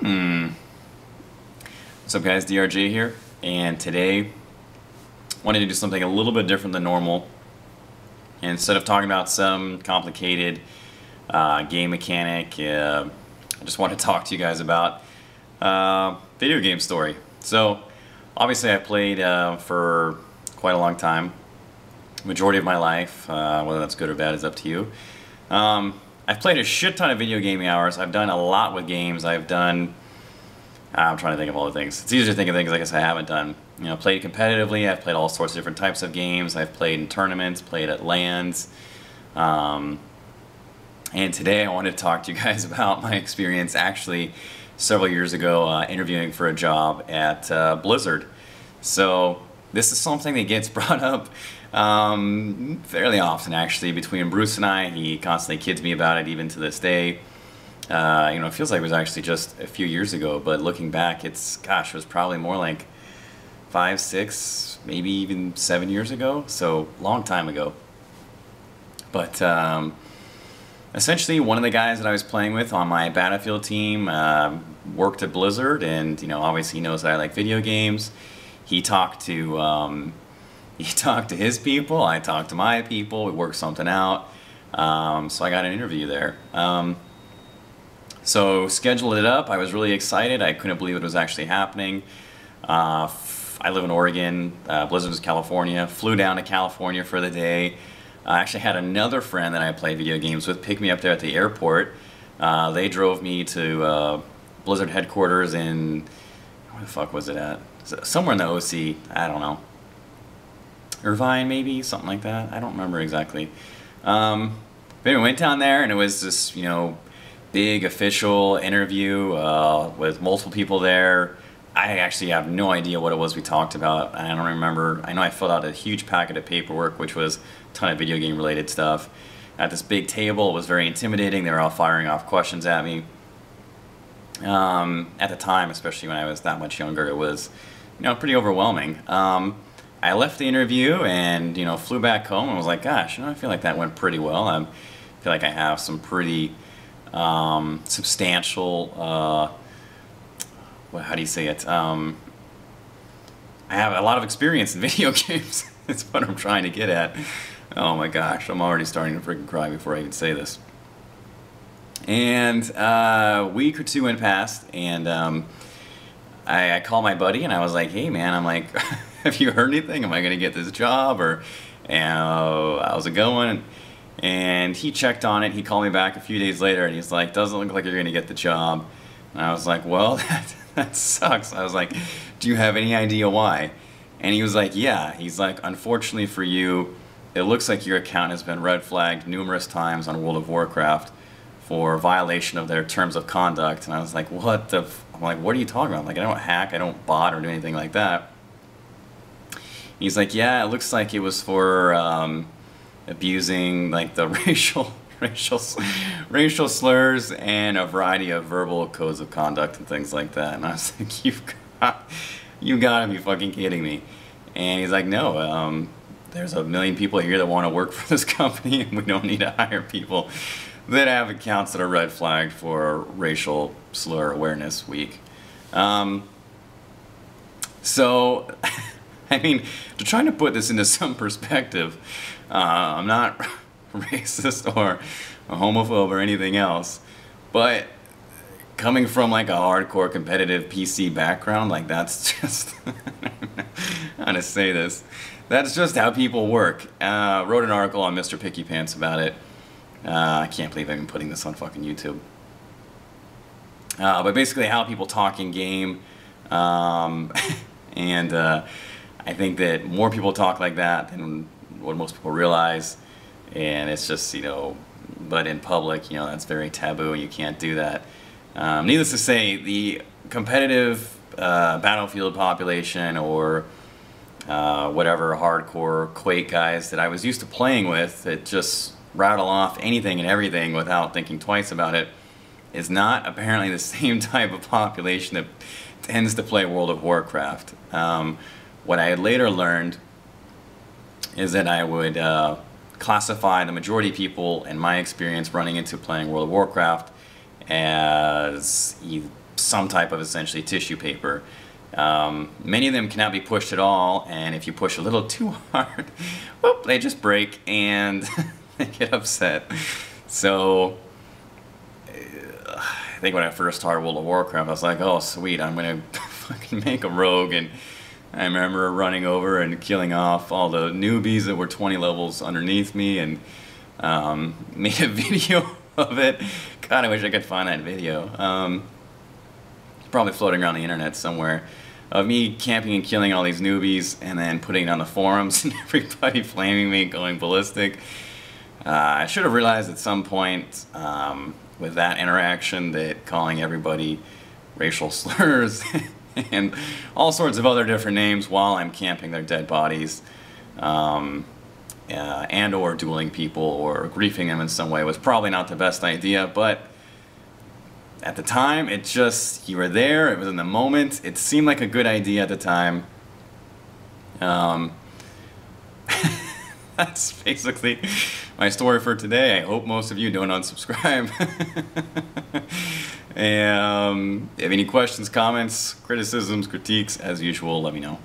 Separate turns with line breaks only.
What's up guys, DRJ here, and today I wanted to do something a little bit different than normal. Instead of talking about some complicated game mechanic, I just want to talk to you guys about video game story. So obviously I played for quite a long time, majority of my life, whether that's good or bad is up to you. I've played a shit ton of video gaming hours. I've done a lot with games. I'm trying to think of all the things. It's easier to think of things I guess I haven't done. You know, played competitively. I've played all sorts of different types of games. I've played in tournaments, played at LANs. And today I wanted to talk to you guys about my experience actually several years ago interviewing for a job at Blizzard. So this is something that gets brought up fairly often actually between Bruce and I. He constantly kids me about it even to this day. You know, it feels like it was actually just a few years ago, but looking back, it was probably more like 5, 6, maybe even 7 years ago, so long time ago. But essentially, one of the guys that I was playing with on my Battlefield team worked at Blizzard, and you know, obviously he knows that I like video games. He talked to his people, I talked to my people, we worked something out, so I got an interview there. So scheduled it up. I was really excited. I couldn't believe it was actually happening. I live in Oregon. Blizzard was California. Flew down to California for the day. I actually had another friend that I played video games with pick me up there at the airport. They drove me to Blizzard headquarters in, where the fuck was it at? Somewhere in the OC. I don't know. Irvine maybe, something like that. I don't remember exactly. But anyway, we went down there and it was this, you know, big official interview with multiple people there. I actually have no idea what it was we talked about. I don't remember. I know I filled out a huge packet of paperwork, which was a ton of video game related stuff. At this big table, it was very intimidating. They were all firing off questions at me. At the time, especially when I was that much younger, it was, you know, pretty overwhelming. I left the interview and, you know, flew back home and was like, gosh, you know, I feel like that went pretty well. I feel like I have some pretty substantial, how do you say it? I have a lot of experience in video games. That's what I'm trying to get at. Oh my gosh, I'm already starting to freaking cry before I even say this. And a week or two went past, and I called my buddy, and I was like, hey man, I'm like, have you heard anything? Am I going to get this job? Or how's it going? And he checked on it. He called me back a few days later and he's like, doesn't look like you're going to get the job. And I was like, well, that sucks. I was like, do you have any idea why? And he was like, yeah. He's like, unfortunately for you, it looks like your account has been red flagged numerous times on World of Warcraft for violation of their terms of conduct. And I was like, what the I'm like, what are you talking about? Like, I don't hack, I don't bot or do anything like that. He's like, yeah, it looks like it was for abusing like the racial slurs and a variety of verbal codes of conduct and things like that. And I was like, you gotta be fucking kidding me. And he's like, no, there's a million people here that want to work for this company, and we don't need to hire people that have accounts that are red flagged for Racial Slur Awareness Week. So I mean, to try to put this into some perspective, I'm not racist or a homophobe or anything else, but coming from like a hardcore competitive PC background, like that's just, I don't know how to say this, that's just how people work. Wrote an article on Mr. Picky Pants about it. I can't believe I'm putting this on fucking YouTube. But basically how people talk in game, and I think that more people talk like that than what most people realize, and it's just, you know, but in public, you know, that's very taboo and you can't do that. Needless to say, the competitive Battlefield population or whatever hardcore Quake guys that I was used to playing with that just rattle off anything and everything without thinking twice about it is not apparently the same type of population that tends to play World of Warcraft. What I had later learned is that I would classify the majority of people in my experience running into playing World of Warcraft as some type of essentially tissue paper. Many of them cannot be pushed at all, and if you push a little too hard, whoop, they just break and they get upset. So I think when I first started World of Warcraft, I was like, oh sweet, I'm gonna fucking make a rogue. And I remember running over and killing off all the newbies that were 20 levels underneath me, and made a video of it. God, I wish I could find that video. Probably floating around the internet somewhere, of me camping and killing all these newbies and then putting it on the forums and everybody flaming me and going ballistic. I should have realized at some point with that interaction that calling everybody racial slurs and all sorts of other different names while I'm camping their dead bodies and or dueling people or griefing them in some way was probably not the best idea, but at the time, it just, you were there, it was in the moment, it seemed like a good idea at the time. That's basically my story for today. I hope most of you don't unsubscribe. If you have any questions, comments, criticisms, critiques, as usual, let me know.